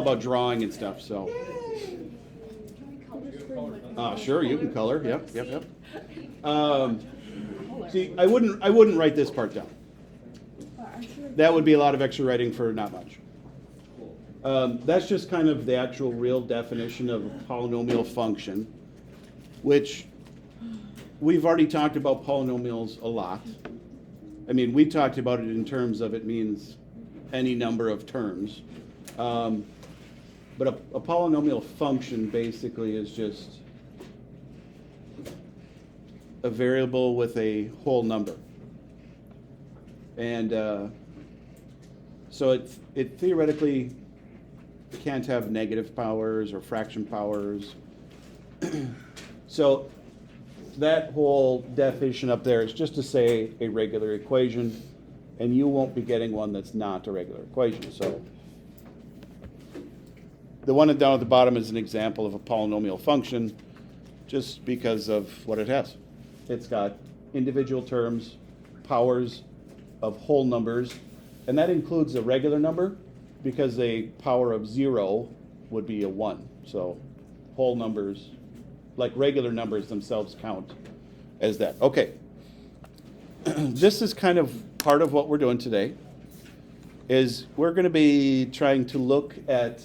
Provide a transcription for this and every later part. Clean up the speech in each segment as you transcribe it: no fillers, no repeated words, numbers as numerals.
about drawing and stuff, so. Sure, you can color. Yep. See, I wouldn't write this part down. That would be a lot of extra writing for not much. That's just kind of the actual real definition of a polynomial function, which we've already talked about polynomials a lot. I mean, we talked about it in terms of it means any number of terms. But a polynomial function basically is just a variable with a whole number. And so it theoretically can't have negative powers or fraction powers. So that whole definition up there is just to say a regular equation, and you won't be getting one that's not a regular equation. So the one down at the bottom is an example of a polynomial function just because of what it has. It's got individual terms, powers of whole numbers, and that includes a regular number because a power of 0 would be a 1. So whole numbers, like regular numbers themselves, count as that. Okay. This is kind of part of what we're doing today, is we're going to be trying to look at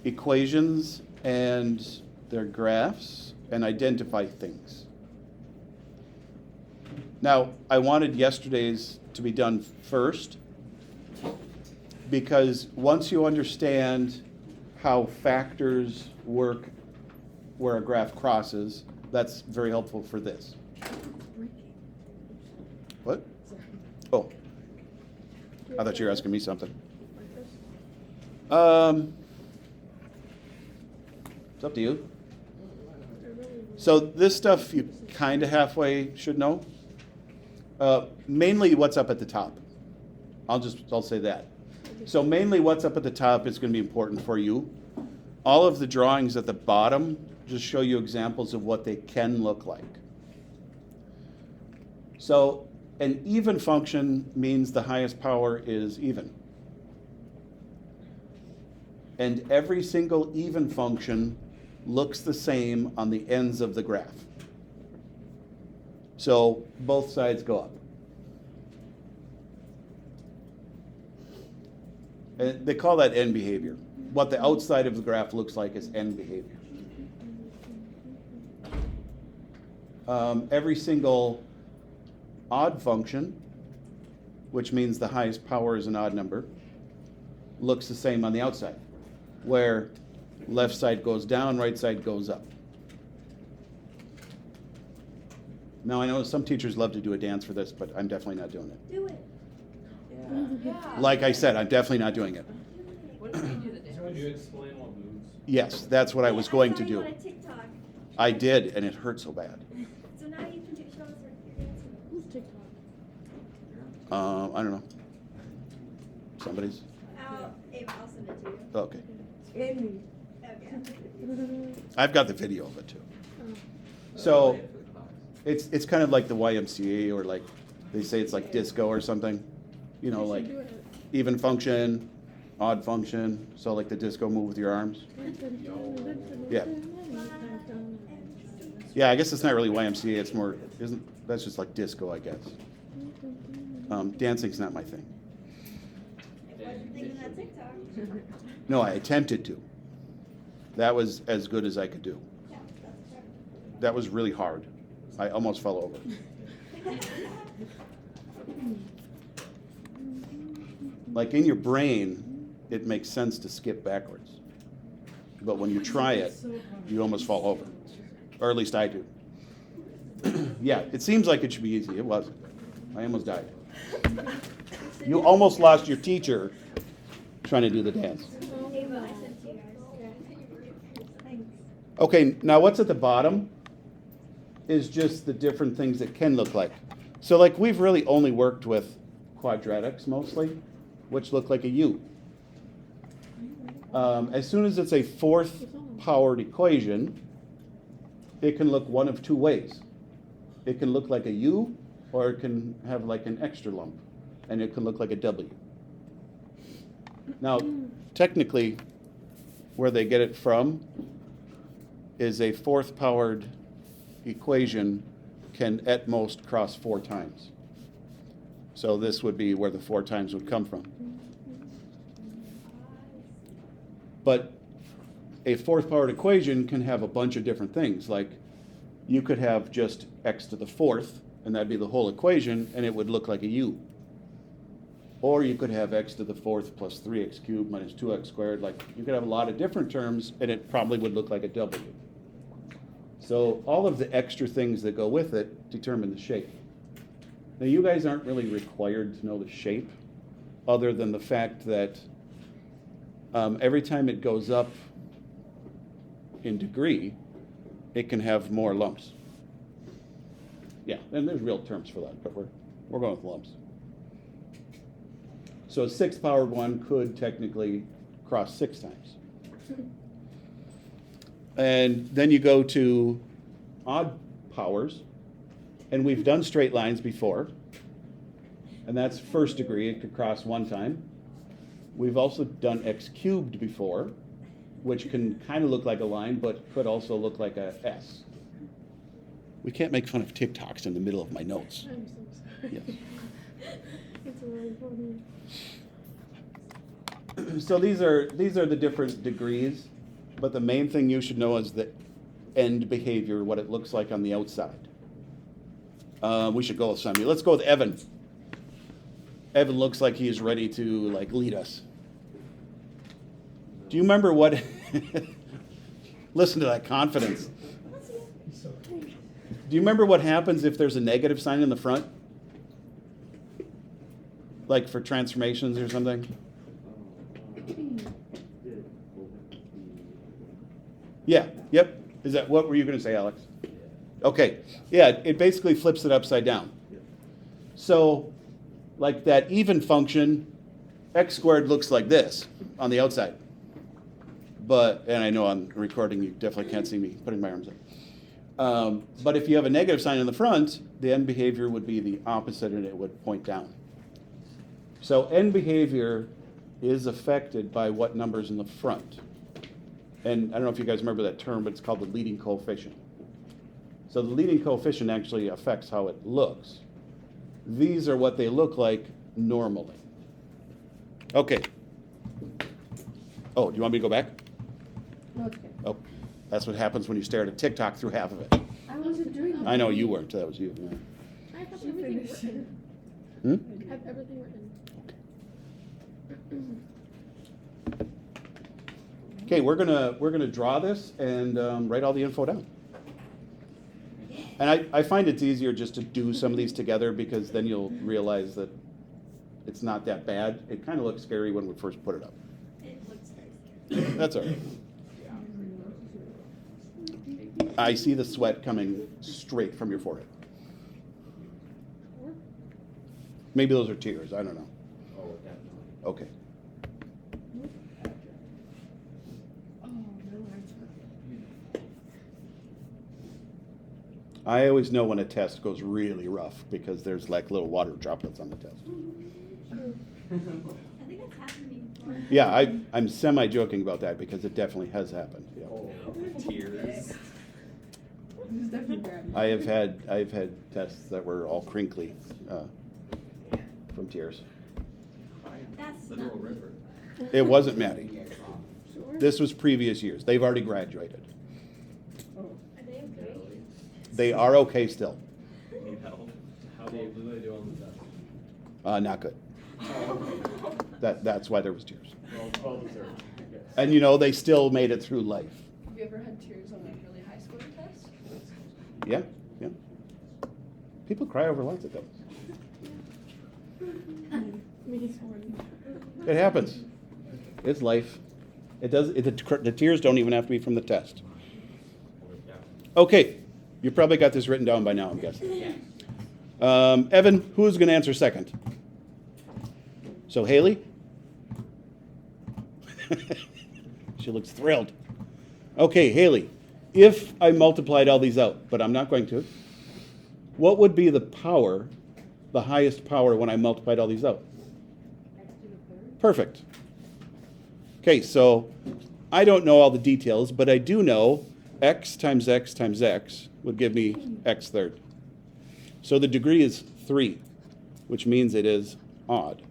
equations and their graphs and identify things. Now, I wanted yesterday's to be done first because once you understand how factors work where a graph crosses, that's very helpful for this. What? Oh, I thought you were asking me something. It's up to you. So this stuff you kind of halfway should know. Mainly what's up at the top. I'll say that. So mainly what's up at the top is going to be important for you. All of the drawings at the bottom just show you examples of what they can look like. So an even function means the highest power is even. And every single even function looks the same on the ends of the graph. So both sides go up. And they call that end behavior. What the outside of the graph looks like is end behavior. Every single odd function, which means the highest power is an odd number, looks the same on the outside, where left side goes down, right side goes up. Now, I know some teachers love to do a dance for this, but I'm definitely not doing it. Do it. Yeah. Like I said, I'm definitely not doing it. What do you do the dance? Would you explain what moves? Yes, that's what I was going to I saw you do. on a TikTok. I did, and it hurt so bad. So now you can show us your dancing. Who's TikTok? I don't know. Somebody's? I'll send it to you. Okay. Amy. Okay. I've got the video of it too. So it's kind of like the YMCA, or like they say it's like disco or something. You know, like even function, odd function. So like the disco move with your arms. Yeah. Yeah, I guess it's not really YMCA. It's more, that's just like disco, I guess. Dancing's not my thing. It wasn't thinking that TikTok. No, I attempted to. That was as good as I could do. Yeah, that's correct. That was really hard. I almost fell over. Like in your brain, it makes sense to skip backwards. But when you try it, you almost fall over. Or at least I do. Yeah, it seems like it should be easy. It wasn't. I almost died. You almost lost your teacher trying to do the dance. Ava, I sent to you guys. Thanks. Okay, now what's at the bottom is just the different things it can look like. So like we've really only worked with quadratics mostly, which look like a U. As soon as it's a fourth powered equation, it can look one of two ways. It can look like a U, or it can have like an extra lump, and it can look like a W. Now, technically, where they get it from is a fourth powered equation can at most cross 4 times. So this would be where the 4 times would come from. But a fourth powered equation can have a bunch of different things. Like you could have just x to the fourth, and that'd be the whole equation, and it would look like a u. Or you could have x to the fourth plus 3x cubed minus 2x squared. Like you could have a lot of different terms, and it probably would look like a w. So all of the extra things that go with it determine the shape. Now you guys aren't really required to know the shape, other than the fact that every time it goes up in degree, it can have more lumps. Yeah, and there's real terms for that, but we're going with lumps. So a 6th powered one could technically cross 6 times. And then you go to odd powers, and we've done straight lines before, and that's 1st degree. It could cross 1 time. We've also done x cubed before, which can kind of look like a line, but could also look like a S. We can't make fun of TikToks in the middle of my notes. I'm so sorry. Yes. It's really funny. So these are the different degrees, but the main thing you should know is the end behavior, what it looks like on the outside. We should go with somebody. Let's go with Evan. Evan looks like he is ready to lead us. Do you remember what? Listen to that confidence. Do you remember what happens if there's a negative sign in the front? Like for transformations or something? Yeah, yep. Is that what were you going to say, Alex? Okay. Yeah, it basically flips it upside down. So, like that even function, x squared looks like this on the outside. But, and I know on recording you definitely can't see me putting my arms up. But if you have a negative sign in the front, the end behavior would be the opposite and it would point down. So end behavior is affected by what number's in the front. And I don't know if you guys remember that term, but it's called the leading coefficient. So the leading coefficient actually affects how it looks. These are what they look like normally. Okay. Oh, do you want me to go back? Okay. Oh, that's what happens when you stare at a TikTok through half of it. I wasn't doing that. I know you weren't. That was you. Yeah. I have everything written. I have everything written. Okay, we're gonna draw this and write all the info down. And I find it's easier just to do some of these together because then you'll realize that it's not that bad. It kind of looks scary when we first put it up. It looks very scary. That's all right. I see the sweat coming straight from your forehead. Maybe those are tears. I don't know. Oh, definitely. Okay. I always know when a test goes really rough because there's like little water droplets on the test. I think that's happened to me before. Yeah, I'm semi-joking about that because it definitely has happened. Yeah. Oh, tears. I've had tests that were all crinkly from tears. That's Literal not. river. It wasn't Maddie. This was previous years. They've already graduated. Are they okay? They are okay still. Need help? How well do they do on the test? Not good. That's why there was tears. Well deserved, I guess. And they still made it through life. Have you ever had tears on a really high score test? Yeah, yeah. People cry over lots of things. It happens. It's life. It does. The tears don't even have to be from the test. Okay, you probably got this written down by now, I'm guessing. Evan, who's going to answer second? So Haley? She looks thrilled. Okay, Haley, if I multiplied all these out, but I'm not going to, what would be the power, the highest power when I multiplied all these out? Perfect. Okay, so I don't know all the details, but I do know x times x times x would give me x third. So the degree is 3, which means it is odd.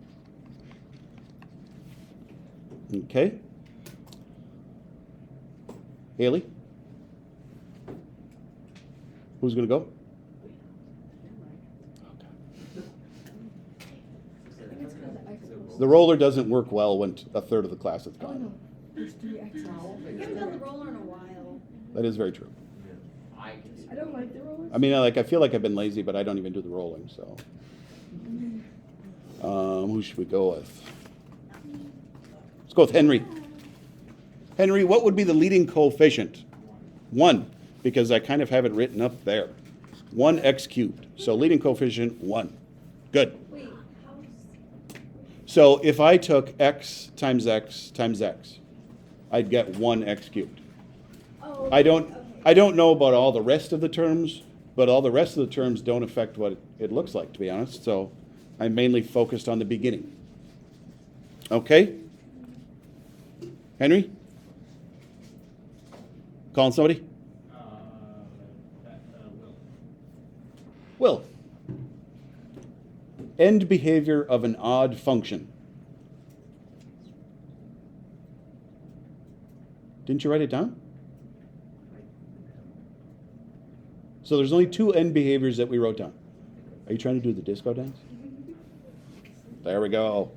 Okay? Haley? Who's going to go? The roller doesn't work well when a third of the class is Oh, gone. no. There's 3X. You haven't done the roller in a while. That is very true. I don't like the rollers. I mean, I feel like I've been lazy, but I don't even do the rolling, so. Who should we go with? Let's go with Henry. Henry, what would be the leading coefficient? 1, because I kind of have it written up there. 1x cubed. So leading coefficient 1. Good. Wait, how's... So if I took x times x times x, I'd get 1x cubed. Oh, I don't okay. know about all the rest of the terms, but all the rest of the terms don't affect what it looks like, to be honest. So I'm mainly focused on the beginning. Okay? Henry? Calling somebody? Will. End behavior of an odd function. Didn't you write it down? So there's only 2 end behaviors that we wrote down. Are you trying to do the disco dance? There we go.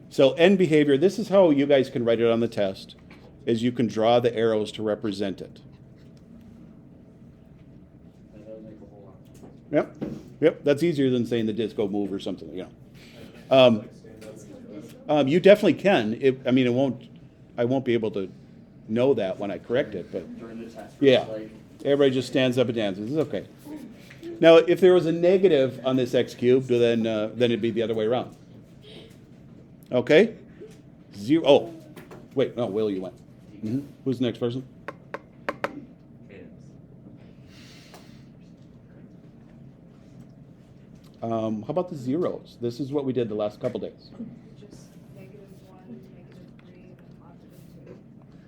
So end behavior, this is how you guys can write it on the test, is you can draw the arrows to represent it. Yep, that's easier than saying the disco move or something, you know. You definitely can. I won't be able to know that when I correct it, but During the test. yeah, everybody just stands up and dances. It's okay. Now, if there was a negative on this x cubed, then it'd be the other way around. Okay? 0. Oh, wait, no, Will, you went. Who's the next person? How about the zeros? This is what we did the last couple days. Just -1, -3, and +2.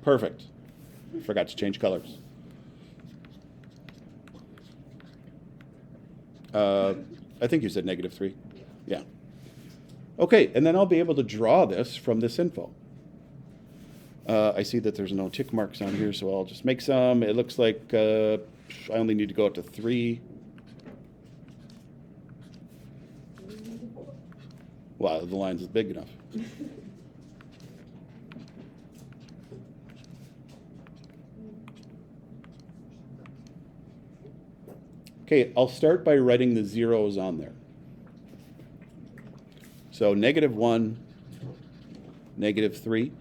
Perfect. Forgot to change colors. I think you said -3. Yeah. Okay, and then I'll be able to draw this from this info. I see that there's no tick marks on here, so I'll just make some. It looks like I only need to go up to 3. Wow, the lines is big enough. Okay, I'll start by writing the zeros on there. So -1, -3,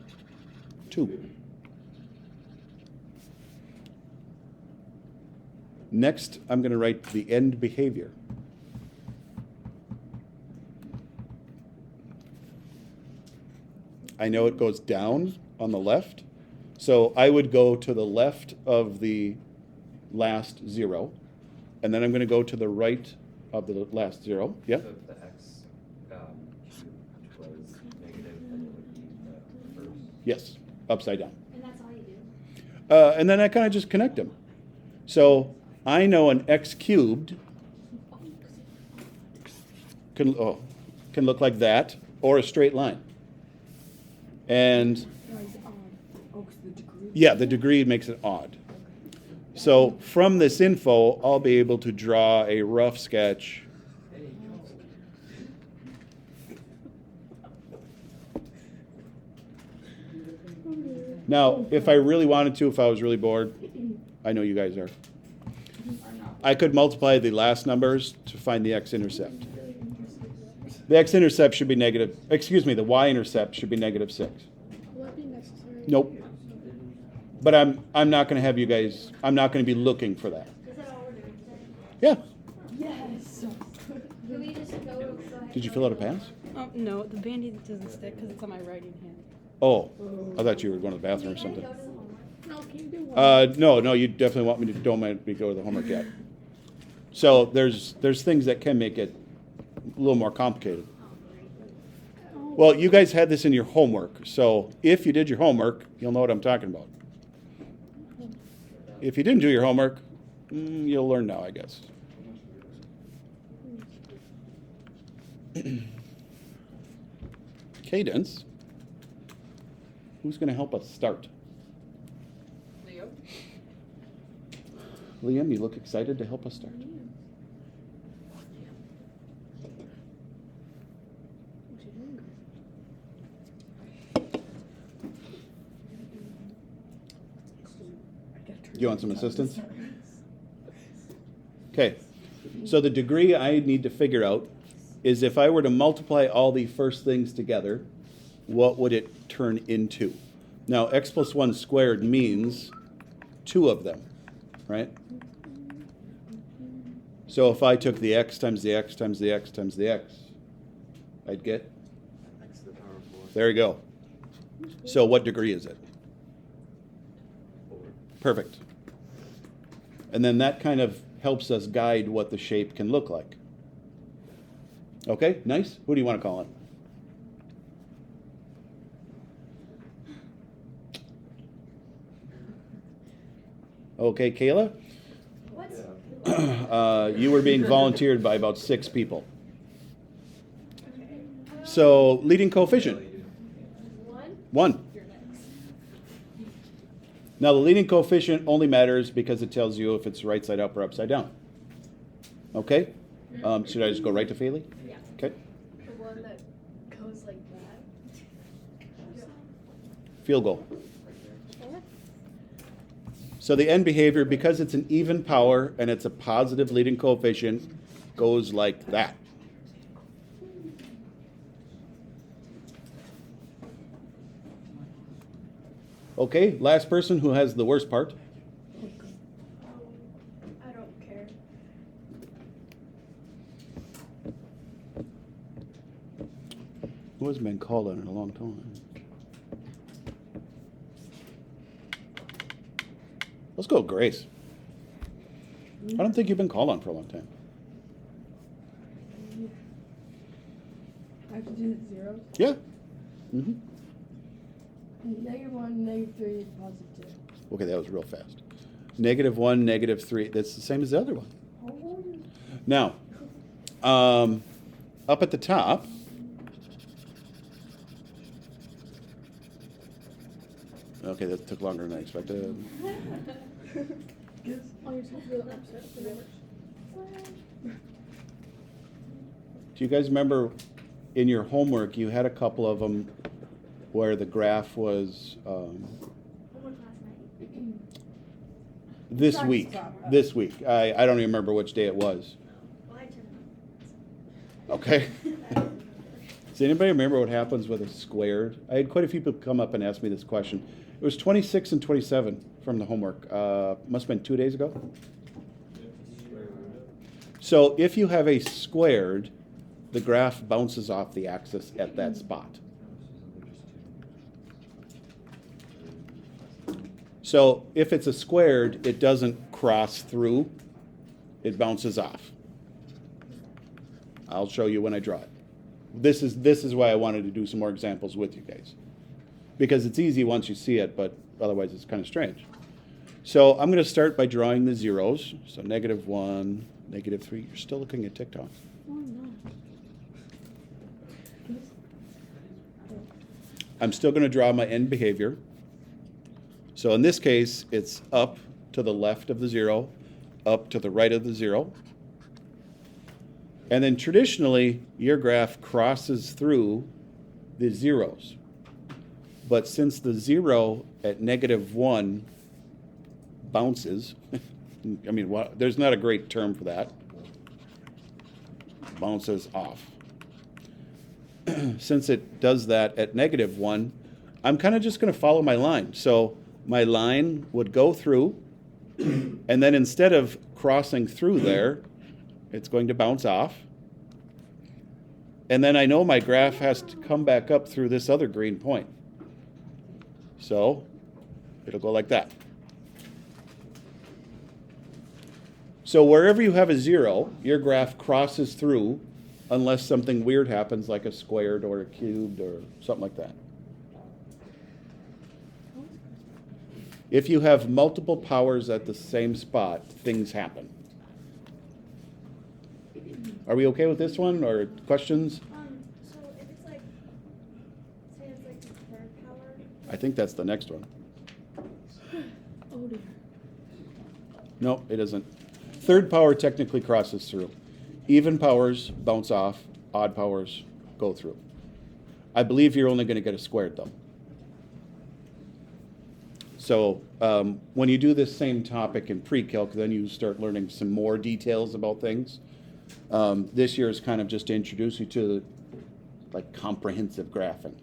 2. Next, I'm going to write the end behavior. I know it goes down on the left, so I would go to the left of the last 0, and then I'm going to go to the right of the last 0. Yeah? So if the x was negative, then it would be the first. Yes, upside down. And that's all you do? And then I kind of just connect them. So I know an x cubed can look like that, or a straight line. And yeah, the degree makes it odd. So from this info, I'll be able to draw a rough sketch. Now, if I really wanted to, if I was really bored, I know you guys are, I could multiply the last numbers to find the x-intercept. The x-intercept should be negative, excuse me, the y-intercept should be -6. Will that be necessary? Nope. But I'm not going to have you guys, I'm not going to be looking for that. Is that all we're doing today? Yeah. Yes. Can we just go ahead? Did you fill out a pass? Oh, no, the Band-Aid doesn't stick because it's on my writing hand. Oh, I thought you were going to the bathroom or something. Go to the homework. No, can you do one? No, you definitely want me to, don't mind me go to the homework yet. So there's things that can make it a little more complicated. Oh, Well, you guys had this in your homework, so if you did your homework, you'll know what I'm talking about. If you didn't do your homework, you'll learn now, I guess. Cadence. Who's going to help us start? Leo? Liam, you look excited to help us start. You want some assistance? Okay. So the degree I need to figure out is if I were to multiply all the first things together, what would it turn into? Now, x plus 1 squared means 2 of them, right? So if I took the x times the x times the x times the x, I'd get? X to the power of 4. There you go. So what degree is it? 4. Perfect. And then that kind of helps us guide what the shape can look like. Okay, nice. Who do you want to call it? Okay, Kayla? What? You were being volunteered by about 6 people. So, leading coefficient, One? 1. You're next. Now, the leading coefficient only matters because it tells you if it's right side up or upside down. Okay? Should I just go right to Faley? Yeah. Okay. The one that goes like that. Field goal. So the end behavior, because it's an even power and it's a positive leading coefficient, goes like that. Okay, last person who has the worst part. I don't care. Who hasn't been called on in a long time? Let's go, Grace. I don't think you've been called on for a long time. I have to do the zeros. Yeah. Mm-hmm. -1, -3, +2. Okay, that was real fast. -1, -3. That's the same as the other one. Oh. Now, up at the top, okay, that took longer than I expected. Oh, you're supposed to do the opposite. Remember? Do you guys remember in your homework you had a couple of them where the graph was Homework last night. this Practice week? top. This week. I don't even remember which day it was. Well, I turned Okay. it. Does anybody remember what happens with a squared? I had quite a few people come up and ask me this question. It was 26 and 27 from the homework. Must have been 2 days ago. So if you have a squared, the graph bounces off the axis at that spot. So if it's a squared, it doesn't cross through, it bounces off. I'll show you when I draw it. This is why I wanted to do some more examples with you guys. Because it's easy once you see it, but otherwise it's kind of strange. So I'm going to start by drawing the zeros. So -1, -3. You're still looking at TikTok. Oh, no. I'm still going to draw my end behavior. So in this case, it's up to the left of the 0, up to the right of the 0. And then traditionally, your graph crosses through the zeros. But since the 0 at -1 bounces, I mean, there's not a great term for that. Bounces off. Since it does that at -1, I'm kind of just going to follow my line. So my line would go through, and then instead of crossing through there, it's going to bounce off. And then I know my graph has to come back up through this other green point. So it'll go like that. So wherever you have a 0, your graph crosses through unless something weird happens, like a squared or a cubed or something like that. If you have multiple powers at the same spot, things happen. Are we okay with this one, or questions? So if it's like, say it's like the third power. I think that's the next one. Oh dear. No, it isn't. Third power technically crosses through. Even powers bounce off, odd powers go through. I believe you're only going to get a squared, though. So when you do this same topic in pre-calc, then you start learning some more details about things. This year is kind of just to introduce you to like comprehensive graphing.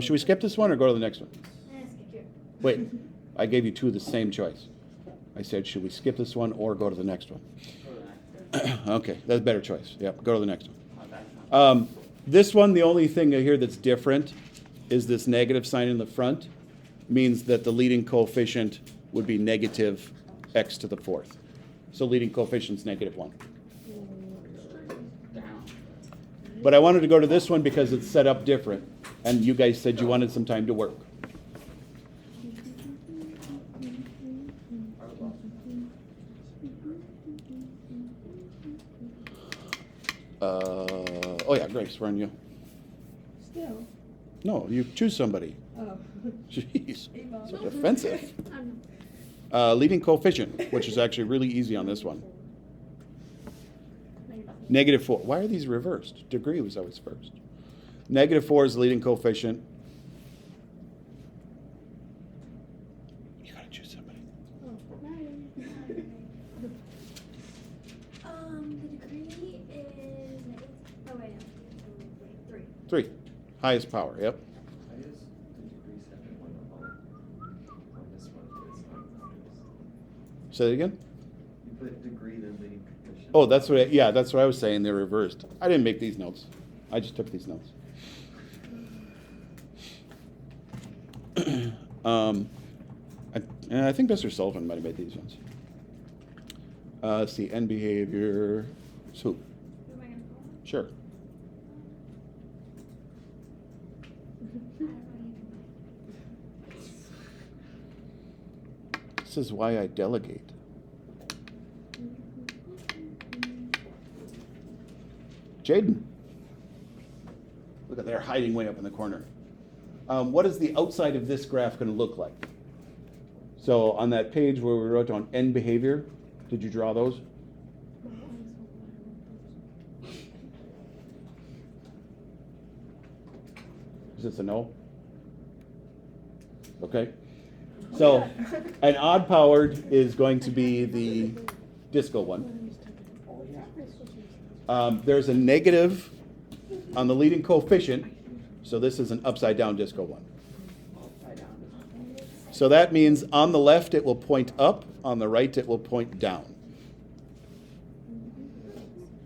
Should we skip this one or go to the next one? Skip here. Wait, I gave you two of the same choice. I said, should we skip this one or go to the next one? Okay, that's a better choice. Yep, go to the next one. This one, the only thing here that's different is this negative sign in the front means that the leading coefficient would be negative x to the fourth. So leading coefficient's -1. But I wanted to go to this one because it's set up different, and you guys said you wanted some time to work. Oh yeah, Grace, we're on you. Still. No, you choose somebody. Oh. Jeez, Eva. so defensive. I'm not. Leading coefficient, which is actually really easy on this one. -4. Why are these reversed? Degree was always first. -4 is the leading coefficient. You gotta choose somebody. The degree is negative. Oh wait, no. Wait, 3. Highest power, yep. I guess the degrees have been one on this one, but it's not numbers. Say it again? You put degree then leading coefficient. Oh, that's what that's what I was saying. They're reversed. I didn't make these notes. I just took these notes. I think Mr. Sullivan might have made these ones. Let's see, end behavior. So, Who am I gonna call? sure. I don't know This is why I delegate. Jaden. Look at they're hiding way up in the corner. What is the outside of this graph going to look like? So on that page where we wrote down end behavior, did you draw those? Is this a no? Okay. So an odd powered is going to be the disco one. There's a negative on the leading coefficient, so this is an upside down disco one. So that means on the left it will point up, on the right it will point down.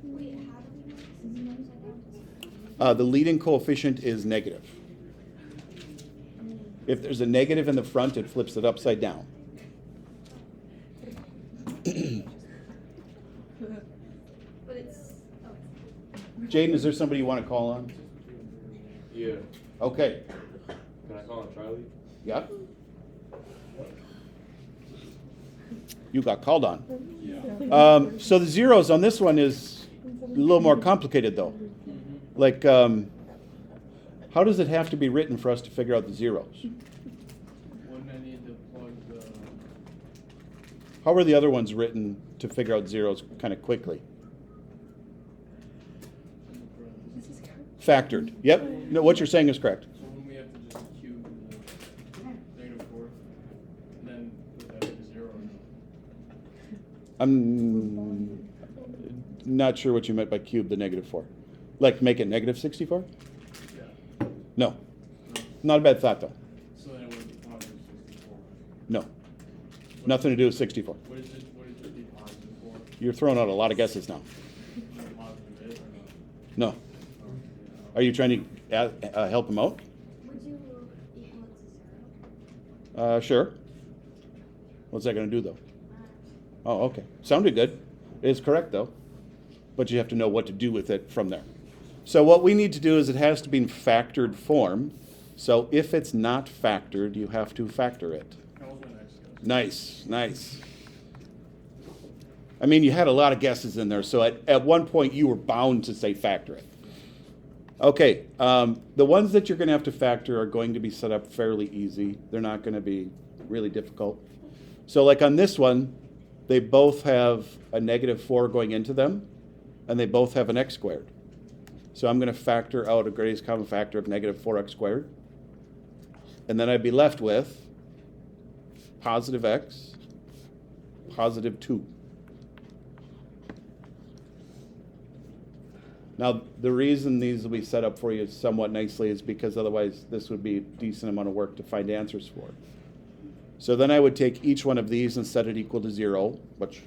Wait, how do we know this is upside down? The leading coefficient is negative. If there's a negative in the front, it flips it upside down. But it's, oh. Jaden, is there somebody you want to call on? Yeah. Okay. Can I call on Charlie? Yep. You got called on. Yeah. So the zeros on this one is a little more complicated, though. Like, how does it have to be written for us to figure out the zeros? Wouldn't I need to plug the, How are the other ones written to figure out zeros kind of quickly? in the parentheses? Factored. Yep. No, what you're saying is correct. So when we have to just cube the -4, and then put that to 0. I'm not sure what you meant by cube the -4. Like make it -64? Yeah. No. Not a bad thought, though. So then it would be positive 64. No. Nothing to do with 64. What is it be positive for? You're throwing out a lot of guesses now. Positive is or No. not? Are you trying to help him out? Would you equal it to 0? Sure. What's that going to do, though? Oh, okay. Sounded good. It is correct, though. but you have to know what to do with it from there. So what we need to do is it has to be in factored form. So if it's not factored, you have to factor it. Nice, nice. I mean, you had a lot of guesses in there, so at one point you were bound to say factor it. Okay, the ones that you're going to have to factor are going to be set up fairly easy. They're not going to be really difficult. So like on this one, they both have a -4 going into them, and they both have an x squared. So I'm going to factor out a greatest common factor of -4x squared. And then I'd be left with positive x, positive 2. Now, the reason these will be set up for you somewhat nicely is because otherwise this would be a decent amount of work to find answers for. So then I would take each one of these and set it equal to 0, which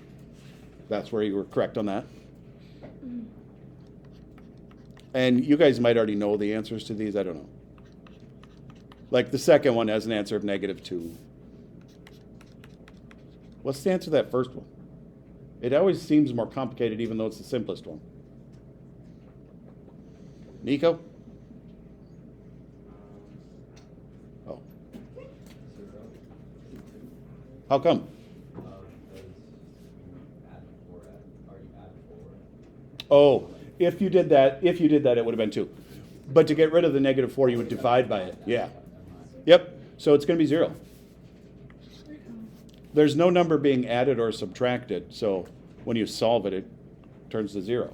that's where you were correct on that. And you guys might already know the answers to these, I don't know. Like the second one has an answer of -2. What's the answer to that first one? It always seems more complicated even though it's the simplest one. Nico? Oh. How come? Oh, if you did that, it would have been 2. But to get rid of the -4, you would divide by it. Yeah. Yep. So it's going to be 0. There's no number being added or subtracted, so when you solve it, it turns to 0.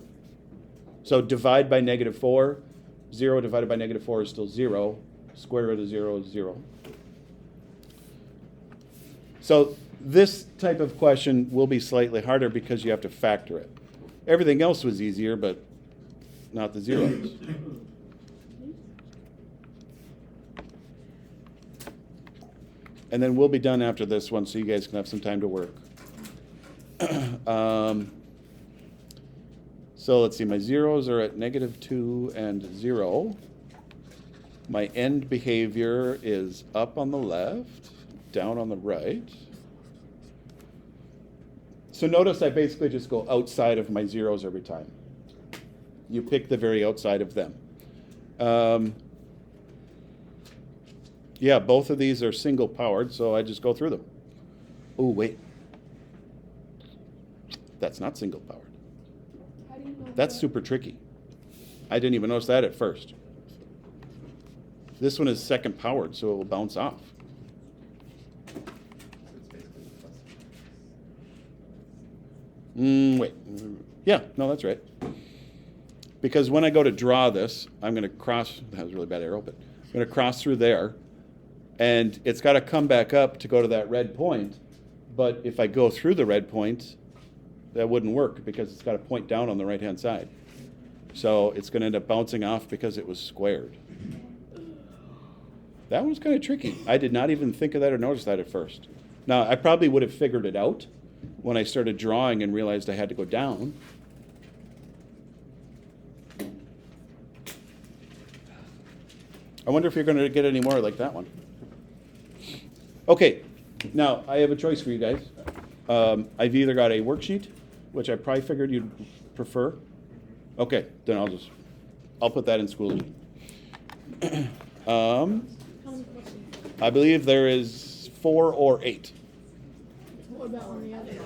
So divide by -4. 0 divided by -4 is still 0. Square root of 0 is 0. So this type of question will be slightly harder because you have to factor it. Everything else was easier, but not the zeros. And then we'll be done after this one, so you guys can have some time to work. So let's see, my zeros are at -2 and 0. My end behavior is up on the left, down on the right. So notice I basically just go outside of my zeros every time. You pick the very outside of them. Yeah, both of these are single powered, so I just go through them. Oh, wait. That's not single powered. How do you know That's that? super tricky. I didn't even notice that at first. This one is second powered, so it will bounce off. So it's basically plus. Wait. Yeah, no, that's right. Because when I go to draw this, I'm going to cross, that was a really bad arrow, but I'm going to cross through there, and it's got to come back up to go to that red point. But if I go through the red point, that wouldn't work because it's got to point down on the right-hand side. So it's going to end up bouncing off because it was squared. That was kind of tricky. I did not even think of that or notice that at first. Now, I probably would have figured it out when I started drawing and realized I had to go down. I wonder if you're going to get any more like that one. Okay, now I have a choice for you guys. I've either got a worksheet, which I probably figured you'd prefer. Okay, then I'll put that in Schoology. How many questions? I believe there is 4 or 8. What about on the other one?